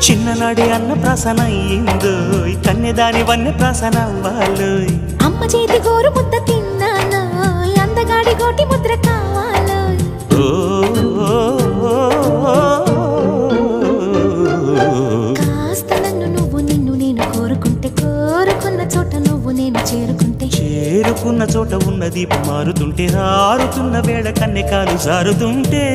చిన్ననాడే అన్న ప్రాసన అయ్యిందో కన్యదాని వన్నె ప్రాసన అవ్వాలో అమ్మ చేతి గోరు ముద్ద తిన్నాను అందగాడి గోటి ముద్ర కావాలో కాస్త నన్ను నువ్వు నిన్ను నేను కోరుకుంటే కోరుకున్న చోట నువ్వు నేను చేరుకుంటే చేరుకున్న చోట ఉన్న దీపం మారుతుంటే ఆరుతున్న వేళ కన్నెకాలు జారుతుంటే